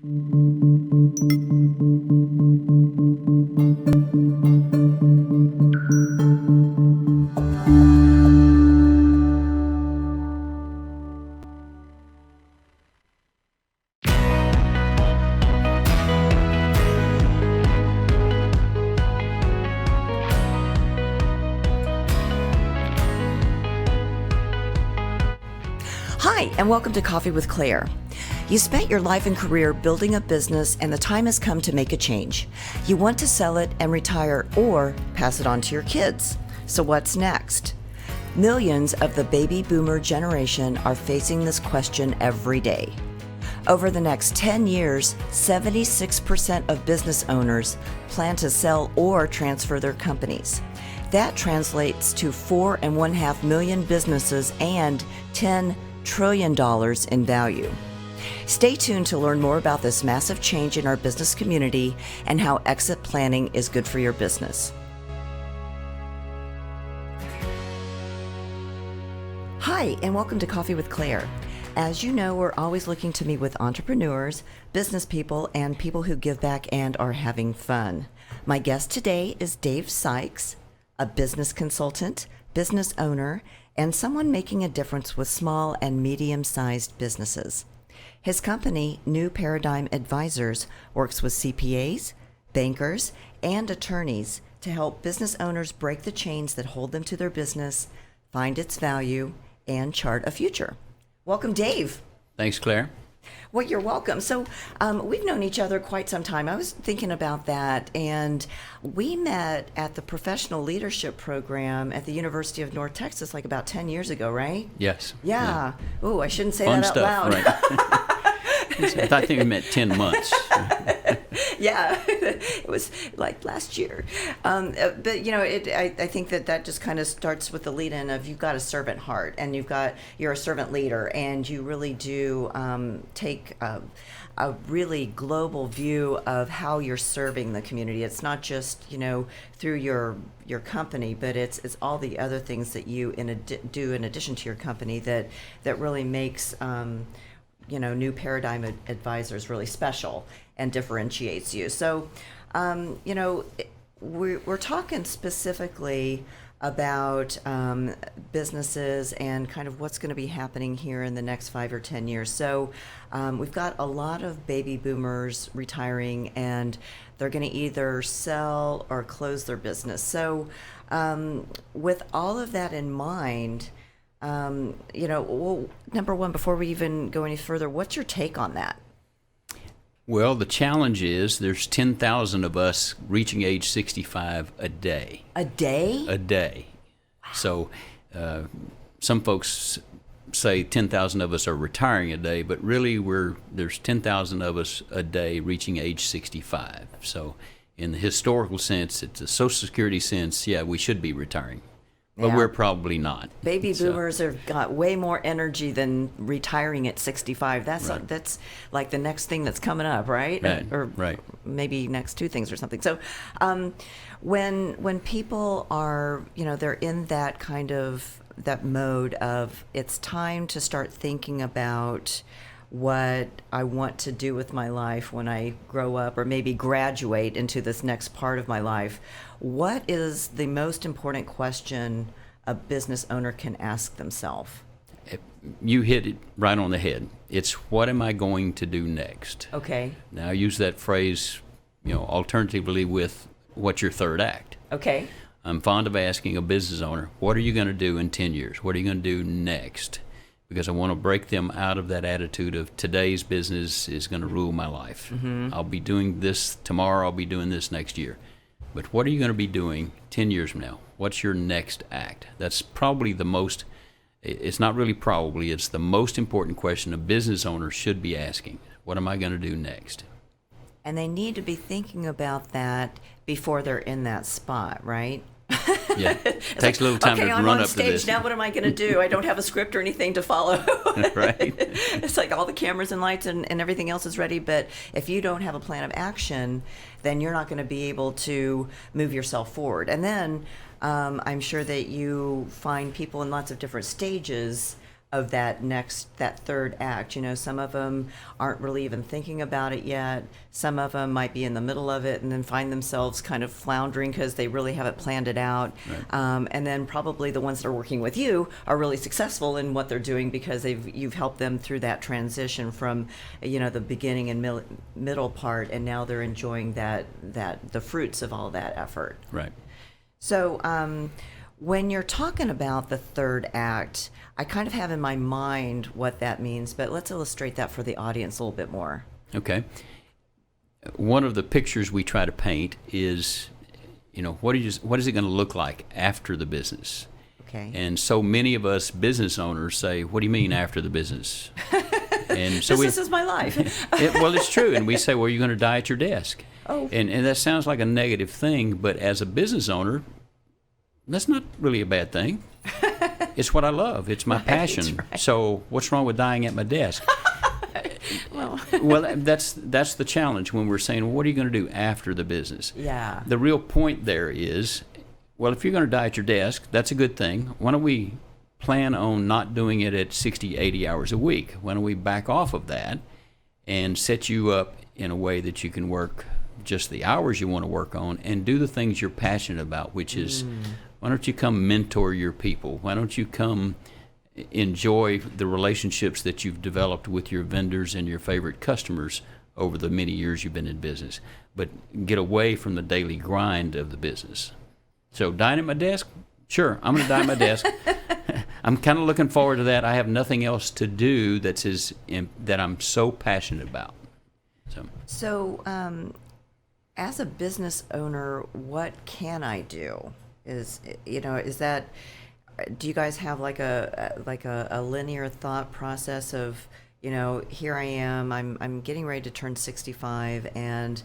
Hi, and welcome to Coffee with Claire. You spent your life and career building a business, and the time has come to make a change. You want to sell it and retire or pass it on to your kids. So what's next? Millions of the baby boomer generation are facing this question every day. Over the next 10 years, 76% of business owners plan to sell or transfer their companies. That translates to 4.5 million businesses and $10 trillion in value. Stay tuned to learn more about this massive change in our business community and how exit planning is good for your business. Hi, and welcome to Coffee with Claire. As you know, we're always looking to meet with entrepreneurs, business people, and people who give back and are having fun. My guest today is Dave Sykes, a business consultant, business owner, and someone making a difference with small and medium-sized businesses. His company, New Paradigm Advisors, works with CPAs, bankers, and attorneys to help business owners break the chains that hold them to their business, find its value, and chart a future. Welcome, Dave. Thanks, Claire. Well, you're welcome. So we've known each other quite some time. I was thinking about that, and we met at the Professional Leadership Program at the University of North Texas like about 10 years ago, right? Yes. Yeah. Oh, I shouldn't say Fun that out stuff, loud. right? I think we met 10 months. Yeah, it was like last year. But, you know, I think that just kind of starts with the lead-in of you've got a servant heart, and you're a servant leader, and you really do take a really global view of how you're serving the community. It's not just, you know, through your company, but it's all the other things that you do in addition to your company that really makes New Paradigm Advisors really special and differentiates you. So, we're talking specifically about businesses and kind of what's going to be happening here in the next 5 or 10 years. So we've got a lot of baby boomers retiring, and they're going to either sell or close their business. So with all of that in mind, number one, before we even go any further, what's your take on that? Well, the challenge is there's 10,000 of us reaching age 65 a day. A day? A day. Wow. So some folks say 10,000 of us are retiring a day, but really there's 10,000 of us a day reaching age 65. So in the historical sense, it's a Social Security sense, yeah, we should be retiring. But we're probably not. Baby boomers have got way more energy than retiring at 65. That's like the next thing that's coming up, right? Right. Maybe next two things or something. So when people are, they're in that kind of that mode of it's time to start thinking about what I want to do with my life when I grow up or maybe graduate into this next part of my life, what is the most important question a business owner can ask themselves? You hit it right on the head. It's what am I going to do next? Okay. Now use that phrase, alternatively with what's your third act? Okay. I'm fond of asking a business owner, what are you going to do in 10 years? What are you going to do next? Because I want to break them out of that attitude of today's business is going to rule my life. Mm-hmm. I'll be doing this tomorrow, I'll be doing this next year. But what are you going to be doing 10 years from now? What's your next act? That's probably it's not really probably, it's the most important question a business owner should be asking. What am I going to do next? And they need to be thinking about that before they're in that spot, right? Yeah, it takes a little time to run up to this. Okay, I'm on stage, now what am I going to do? I don't have a script or anything to follow. Right. It's like all the cameras and lights and everything else is ready, but if you don't have a plan of action, then you're not going to be able to move yourself forward. And then I'm sure that you find people in lots of different stages of that third act. You know, some of them aren't really even thinking about it yet. Some of them might be in the middle of it and then find themselves kind of floundering because they really haven't planned it out. Right. And then probably the ones that are working with you are really successful in what they're doing because you've helped them through that transition from, you know, the beginning and middle part, and now they're enjoying the fruits of all that effort. Right. So, when you're talking about the third act, I kind of have in my mind what that means, but let's illustrate that for the audience a little bit more. Okay. One of the pictures we try to paint is, you know, what is it going to look like after the business? Okay. And so many of us business owners say, "What do you mean after the business?" And so This is my life. well, it's true. And we say, "Well, you're going to die at your desk." Oh. And that sounds like a negative thing, but as a business owner, that's not really a bad thing. It's what I love. It's my passion. Right. So what's wrong with dying at my desk? Well, that's the challenge when we're saying, well, what are you going to do after the business? Yeah. The real point there is, well, if you're going to die at your desk, that's a good thing. Why don't we plan on not doing it at 60, 80 hours a week? Why don't we back off of that and set you up in a way that you can work just the hours you want to work on and do the things you're passionate about, which is, why don't you come mentor your people? Why don't you come enjoy the relationships that you've developed with your vendors and your favorite customers over the many years you've been in business, but get away from the daily grind of the business. So dying at my desk? Sure, I'm going to die at my desk. I'm kind of looking forward to that. I have nothing else to do that I'm so passionate about. So, as a business owner, what can I do? Do you guys have like a linear thought process of, you know, here I am, I'm getting ready to turn 65, and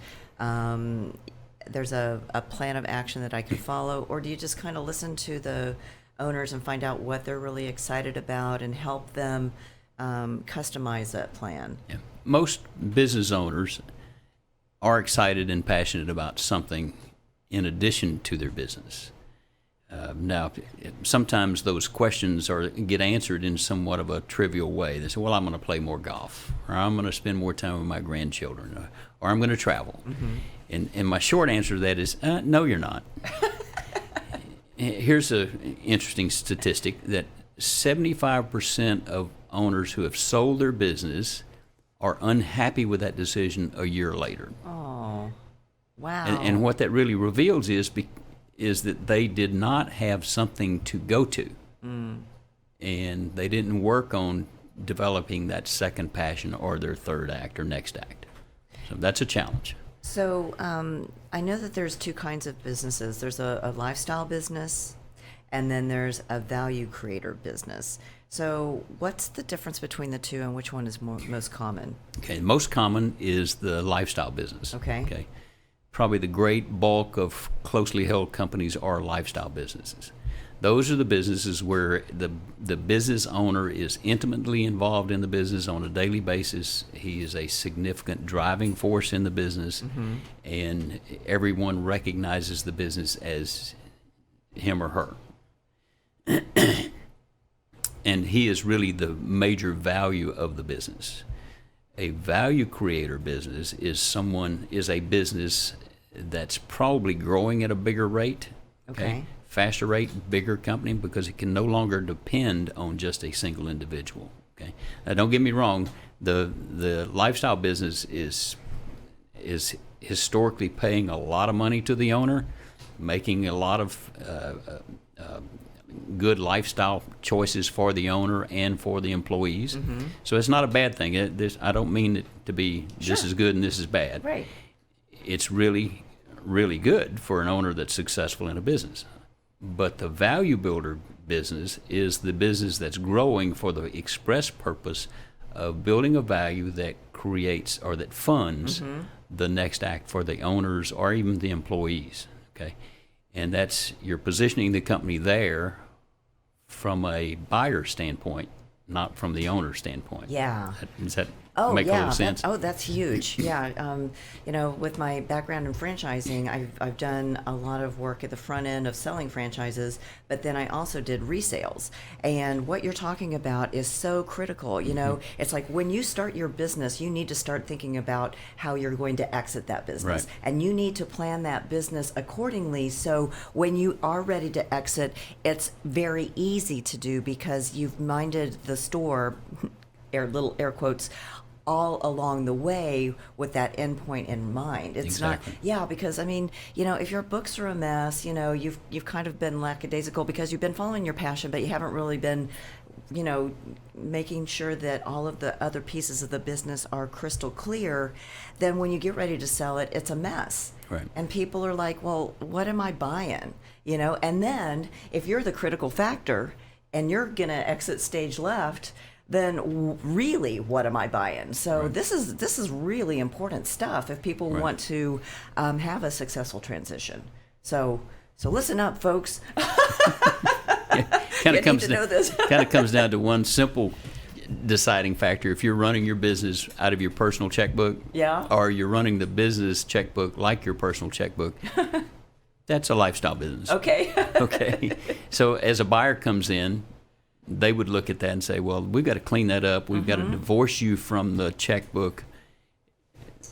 there's a plan of action that I can follow, or do you just kind of listen to the owners and find out what they're really excited about and help them customize that plan? Yeah. Most business owners are excited and passionate about something in addition to their business. Now, sometimes those questions get answered in somewhat of a trivial way. They say, well, I'm going to play more golf, or I'm going to spend more time with my grandchildren, or I'm going to travel. Mm-hmm. And my short answer to that is, no, you're not. Here's an interesting statistic that 75% of owners who have sold their business are unhappy with that decision a year later. Oh, wow. And what that really reveals is that they did not have something to go to. And they didn't work on developing that second passion or their third act or next act. So that's a challenge. So I know that there's two kinds of businesses. There's a lifestyle business, and then there's a value creator business. So what's the difference between the two, and which one is most common? Okay, most common is the lifestyle business. Okay. Probably the great bulk of closely held companies are lifestyle businesses. Those are the businesses where the business owner is intimately involved in the business on a daily basis. He is a significant driving force in the business, mm-hmm. and everyone recognizes the business as him or her. And he is really the major value of the business. A value creator business is a business that's probably growing at a bigger rate, okay? Faster rate, bigger company, because it can no longer depend on just a single individual. Okay, now don't get me wrong, the lifestyle business is historically paying a lot of money to the owner, making a lot of good lifestyle choices for the owner and for the employees. Mm-hmm. So it's not a bad thing. I don't mean it to be this is good and this is bad. Right. It's really, really good for an owner that's successful in a business. But the value builder business is the business that's growing for the express purpose of building a value that creates or that funds mm-hmm. the next act for the owners or even the employees. Okay, and you're positioning the company there from a buyer standpoint, not from the owner standpoint. Yeah. Is that Oh, make a yeah. little sense. That's huge. Yeah. With my background in franchising, I've done a lot of work at the front end of selling franchises, but then I also did resales. And what you're talking about is so critical. It's like when you start your business, you need to start thinking about how you're going to exit that business. Right. And you need to plan that business accordingly. So when you are ready to exit, it's very easy to do because you've minded the store, little air quotes, all along the way with that endpoint in mind. It's Exactly. not, because if your books are a mess, you've kind of been lackadaisical because you've been following your passion, but you haven't really been, making sure that all of the other pieces of the business are crystal clear. Then when you get ready to sell it, it's a mess. Right. And people are like, well, what am I buying? And then if you're the critical factor and you're going to exit stage left, then really, what am I buying? So Right. this is really important stuff if people Right. want to have a successful transition. So listen up, folks. Kind You of comes need to know this. kind of comes down to one simple deciding factor. If you're running your business out of your personal checkbook, Yeah. or you're running the business checkbook like your personal checkbook, that's a lifestyle business. Okay. Okay. So as a buyer comes in, they would look at that and say, well, we've got to clean that up. We've got to divorce you from the checkbook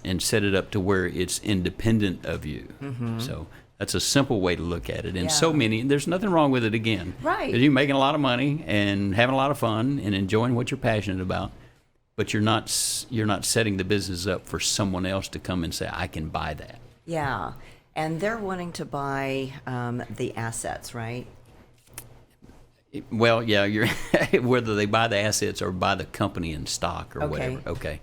and set it up to where it's independent of you. So that's a simple way to look at it. And so Yeah. there's nothing wrong with it again. Right. 'Cause you're making a lot of money and having a lot of fun and enjoying what you're passionate about, but you're not setting the business up for someone else to come and say, I can buy that. Yeah. And they're wanting to buy the assets, right? Well, yeah, you're whether they buy the assets or buy the company in stock or Okay. whatever. Okay,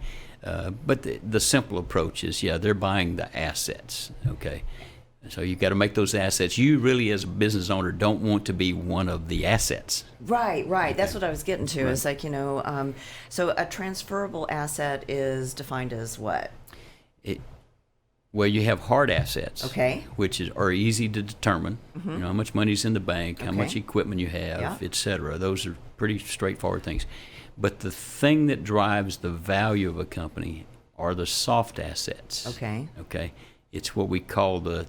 but the simple approach is, they're buying the assets. Okay, so you got to make those assets. You really, as a business owner, don't want to be one of the assets. Right. That's what I was getting to. Right. It's like, so a transferable asset is defined as what? Well, you have hard assets, Okay. which are easy to determine. How much money's in the bank, how much Okay. equipment you have, Yeah. et cetera. Those are pretty straightforward things. But the thing that drives the value of a company are the soft assets. Okay. Okay. It's what we call the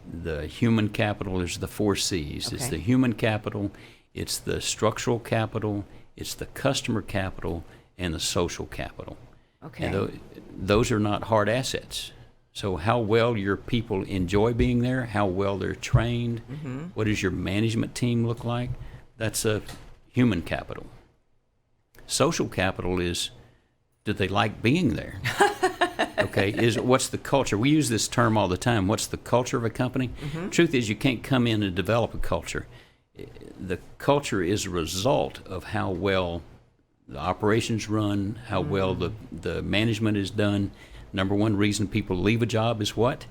human capital. There's the 4 C's. It's Okay. the human capital, it's the structural capital, it's the customer capital, and the social capital. Okay. And those are not hard assets. So how well your people enjoy being there, how well they're trained, what does your management team look like? That's a human capital. Social capital is, do they like being there? Okay, what's the culture? We use this term all the time. What's the culture of a company? Truth is, you can't come in and develop a culture. The culture is a result of how well the operations run, how well the management is done. Number one reason people leave a job is what?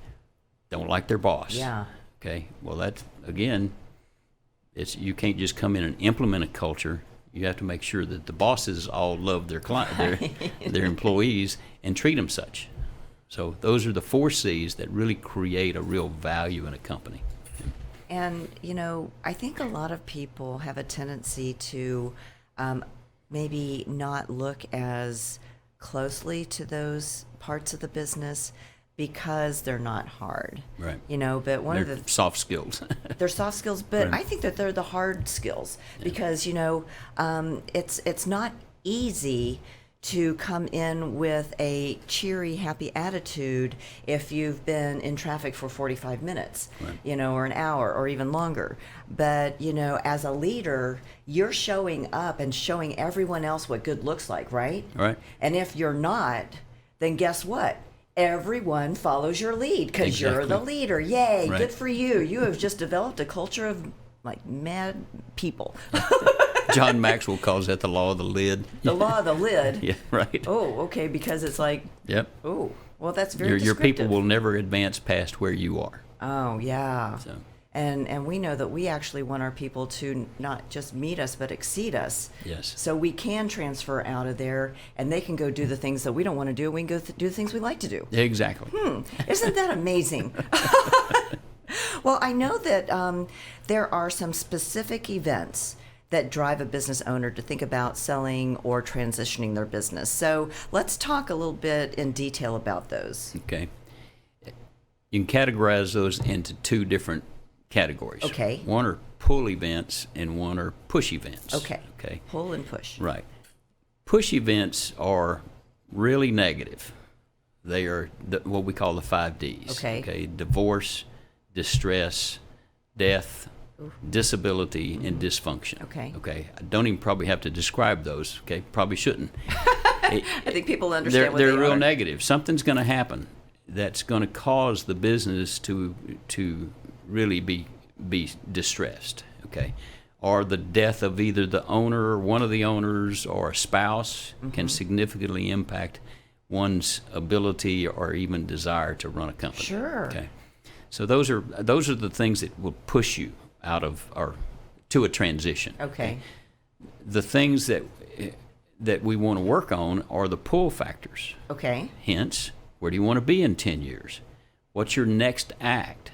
Don't like their boss. Yeah. Okay. Well, that again, you can't just come in and implement a culture. You have to make sure that the bosses all love their their employees and treat them such. So those are the 4 C's that really create a real value in a company. And, I think a lot of people have a tendency to maybe not look as closely to those parts of the business because they're not hard. Right. But one They're of the soft skills. they're soft skills, but Right. I think that they're the hard skills because it's not easy to come in with a cheery, happy attitude if you've been in traffic for 45 minutes, Right. or an hour or even longer. But, as a leader, you're showing up and showing everyone else what good looks like, right? Right. And if you're not, then guess what? Everyone follows your lead because you're the Exactly. leader. Yay, Right. good for you. You have just developed a culture of like mad people. John Maxwell calls that the law of the lid. The law of the lid. Yeah, right. Oh, okay, because it's like, Yep. oh, well, that's very Your people descriptive. will never advance past where you are. Oh, yeah. So. And we know that we actually want our people to not just meet us, but exceed us. Yes. So we can transfer out of there, and they can go do the things that we don't want to do. We can go do the things we like to do. Exactly. Isn't that amazing? Well, I know that there are some specific events that drive a business owner to think about selling or transitioning their business. So let's talk a little bit in detail about those. Okay. You can categorize those into two different categories. Okay. One are pull events and one are push events. Okay. Okay. Pull and push. Right. Push events are really negative. They are what we call the 5 Ds. Okay. Okay. Divorce, distress, death, disability, and dysfunction. Okay. Okay. I don't even probably have to describe those. Okay. Probably shouldn't. I think people understand what they they're real are. negative. Something's going to happen that's going to cause the business to really be distressed. Okay. Or the death of either the owner or one of the owners or a spouse can significantly impact one's ability or even desire to run a company. Sure. Okay. So those are the things that will push you out of or to a transition. Okay. The things that we want to work on are the pull factors. Okay. Hence, where do you want to be in 10 years? What's your next act?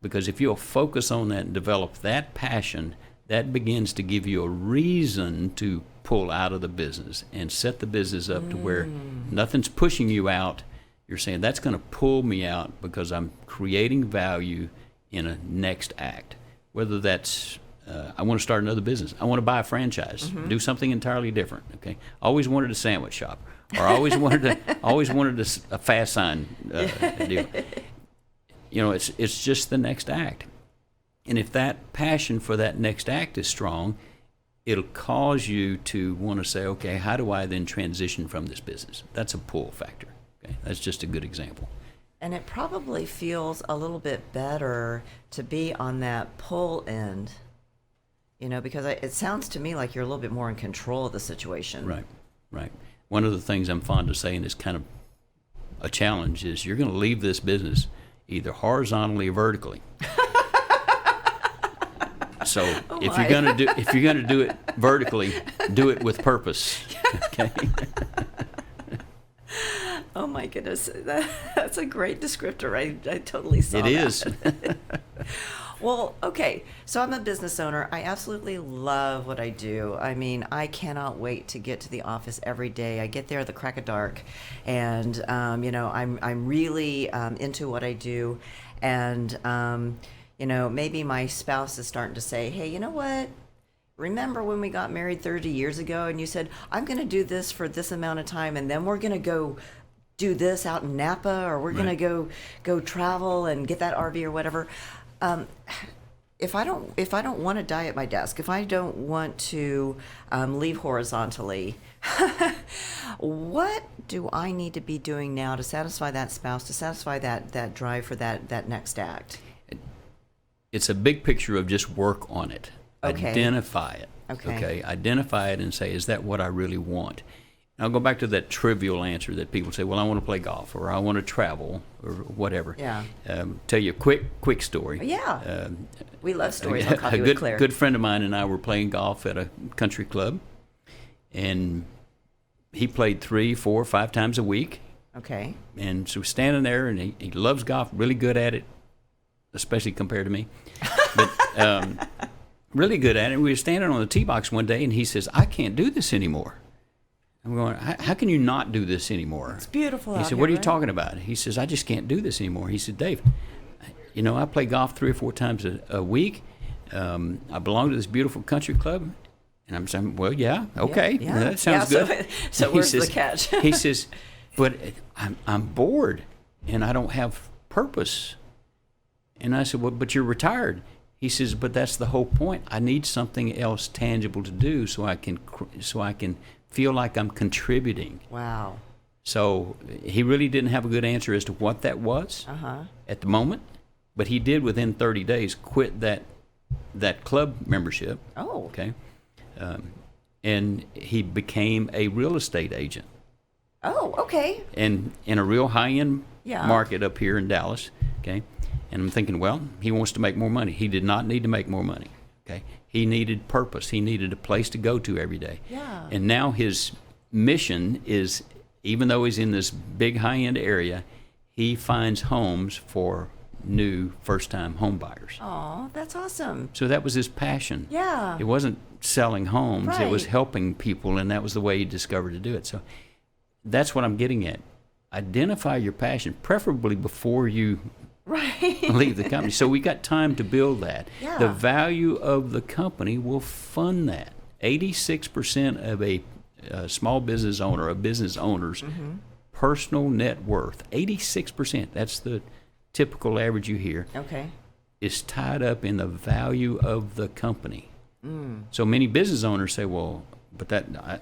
Because if you'll focus on that and develop that passion, that begins to give you a reason to pull out of the business and set the business up to where nothing's pushing you out. You're saying, that's going to pull me out because I'm creating value in a next act. Whether that's, I want to start another business. I want to buy a franchise, do something entirely different. Okay, always wanted a sandwich shop, or always wanted a fast sign deal. You know, it's just the next act, and if that passion for that next act is strong, it'll cause you to want to say, okay, how do I then transition from this business? That's a pull factor. Okay, that's just a good example. And it probably feels a little bit better to be on that pull end, you know, because it sounds to me like you're a little bit more in control of the situation. Right, right. One of the things I'm fond of saying is kind of a challenge is you're going to leave this business either horizontally or vertically. So if you're going to do it vertically, do it with purpose. Okay. Oh my goodness, that's a great descriptor. I totally saw that. It is. Well, okay, so I'm a business owner. I absolutely love what I do. I mean, I cannot wait to get to the office every day. I get there at the crack of dark, and you know, I'm really into what I do, and you know, maybe my spouse is starting to say, hey, you know what? Remember when we got married 30 years ago and you said, I'm going to do this for this amount of time and then we're going to go do this out in Napa, or we're going to go travel and get that RV or whatever. If I don't want to die at my desk, if I don't want to leave horizontally, what do I need to be doing now to satisfy that spouse, to satisfy that drive for that next act? It's a big picture of just work on it. Okay. Identify it. Okay. Identify it and say, is that what I really want? And I'll go back to that trivial answer that people say, well, I want to play golf, or I want to travel, or whatever. Yeah. Tell you a quick story. Yeah. We love stories on Coffee with Claire. A good friend of mine and I were playing golf at a country club, and he played 3, 4, 5 times a week. Okay. And so we're standing there, and he loves golf, really good at it, especially compared to me. But really good at it. We were standing on the tee box one day, and he says, I can't do this anymore. I'm going, how can you not do this anymore? It's beautiful. He said, what are you talking about? He says, I just can't do this anymore. He said, Dave, you know, I play golf 3 or 4 times a week. I belong to this beautiful country club. And I'm saying, well, yeah, okay. Yeah. That sounds good. So where's the catch? He says, but I'm bored, and I don't have purpose. And I said, well, but you're retired. He says, but that's the whole point. I need something else tangible to do so I can feel like I'm contributing. Wow. So he really didn't have a good answer as to what that was at the moment, but he did within 30 days quit that club membership. Oh. Okay. And he became a real estate agent. Oh, okay. And in a real high-end Yeah. market up here in Dallas. Okay. And I'm thinking, well, he wants to make more money. He did not need to make more money. Okay. He needed purpose. He needed a place to go to every day. Yeah. And now his mission is, even though he's in this big high-end area, he finds homes for new first-time home buyers. Oh, that's awesome. So that was his passion. Yeah. It wasn't selling homes. It was Right. helping people, and that was the way he discovered to do it. So that's what I'm getting at. Identify your passion, preferably before you Right. leave the company. So we got time to build that. Yeah. The value of the company will fund that. 86% of a small business owner, a business owner's personal net worth, 86%, that's the typical average you hear, Okay. is tied up in the value of the company. So many business owners say, well, but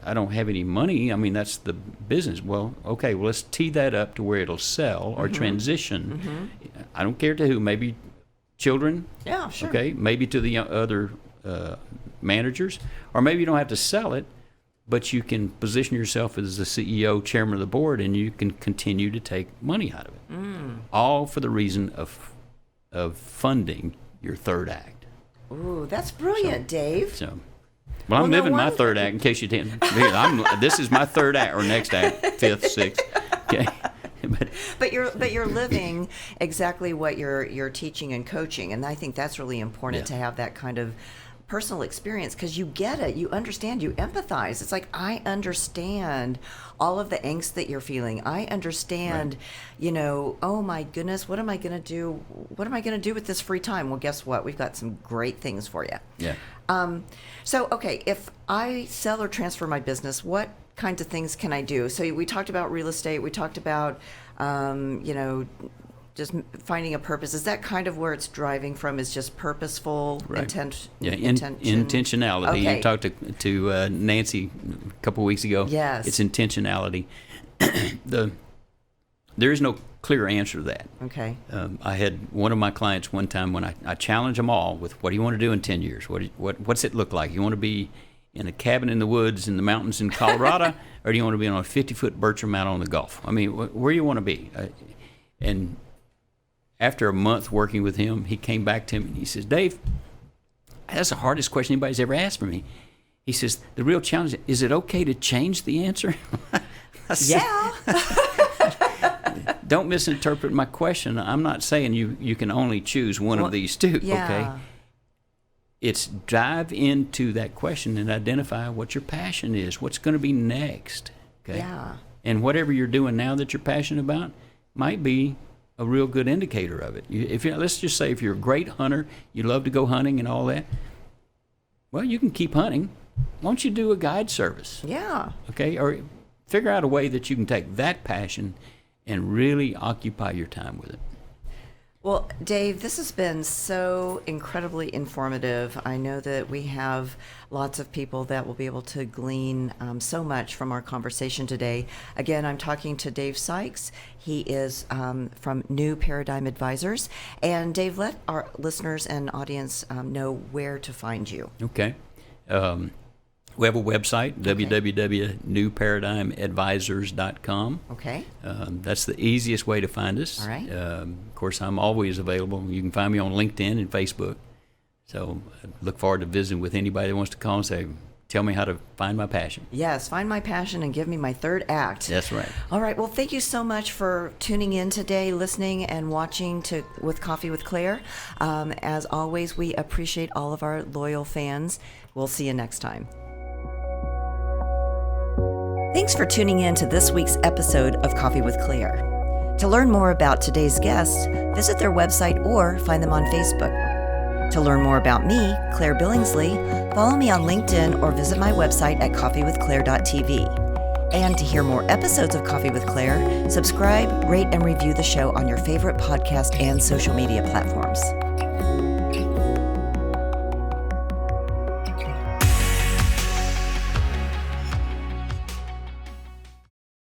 I don't have any money. I mean, that's the business. Well, okay, well, let's tee that up to where it'll sell or transition. I don't care to who, maybe children, Yeah, sure. okay, maybe to the other managers, or maybe you don't have to sell it, but you can position yourself as the CEO, chairman of the board, and you can continue to take money out of it. All for the reason of funding your third act. Ooh, that's brilliant, Dave. So, well, Well, I'm no living my wonder- third act. In case you didn't, this is my third act or next act, fifth, sixth. Okay, But you're living exactly what you're teaching and coaching, and I think that's really important to have that kind of personal experience, because you get it, you understand, you empathize. It's like, I understand all of the angst that you're feeling. I understand, oh my goodness, what am I going to do? What am I going to do with this free time? Well, guess what? We've got some great things for you. yeah. So, okay, if I sell or transfer my business, what kinds of things can I do? So we talked about real estate. We talked about, just finding a purpose. Is that kind of where it's driving from? Is just purposeful intent? Yeah, intention? intentionality. Okay. You talked to Nancy a couple weeks ago. Yes. It's intentionality. There is no clear answer to that. Okay. I had one of my clients one time when I challenged them all with, what do you want to do in 10 years? What's it look like? You want to be in a cabin in the woods in the mountains in Colorado, or do you want to be on a 50-foot Bertram out on the Gulf? I mean, where do you want to be? And after a month working with him, he came back to him and he says, Dave, that's the hardest question anybody's ever asked for me. He says, the real challenge, is it okay to change the answer? I said, Yeah. don't misinterpret my question. I'm not saying you can only choose one of these two, Yeah. okay? It's dive into that question and identify what your passion is, what's going to be next, okay? Yeah. And whatever you're doing now that you're passionate about might be a real good indicator of it. Let's just say if you're a great hunter, you love to go hunting and all that, well, you can keep hunting. Why don't you do a guide service? Yeah. Okay, or figure out a way that you can take that passion and really occupy your time with it. Well, Dave, this has been so incredibly informative. I know that we have lots of people that will be able to glean so much from our conversation today. Again, I'm talking to Dave Sykes. He is from New Paradigm Advisors. And Dave, let our listeners and audience know where to find you. Okay. We have a website, www.newparadigmadvisors.com. Okay. That's the easiest way to find us. All right. Of course, I'm always available. You can find me on LinkedIn and Facebook. So I look forward to visiting with anybody that wants to call and say, tell me how to find my passion. Yes, find my passion and give me my third act. That's right. All right. Well, thank you so much for tuning in today, listening and watching with Coffee with Claire. As always, we appreciate all of our loyal fans. We'll see you next time. Thanks for tuning in to this week's episode of Coffee with Claire. To learn more about today's guests, visit their website or find them on Facebook. To learn more about me, Claire Billingsley, follow me on LinkedIn or visit my website at coffeewithclaire.tv. And to hear more episodes of Coffee with Claire, subscribe, rate, and review the show on your favorite podcast and social media platforms.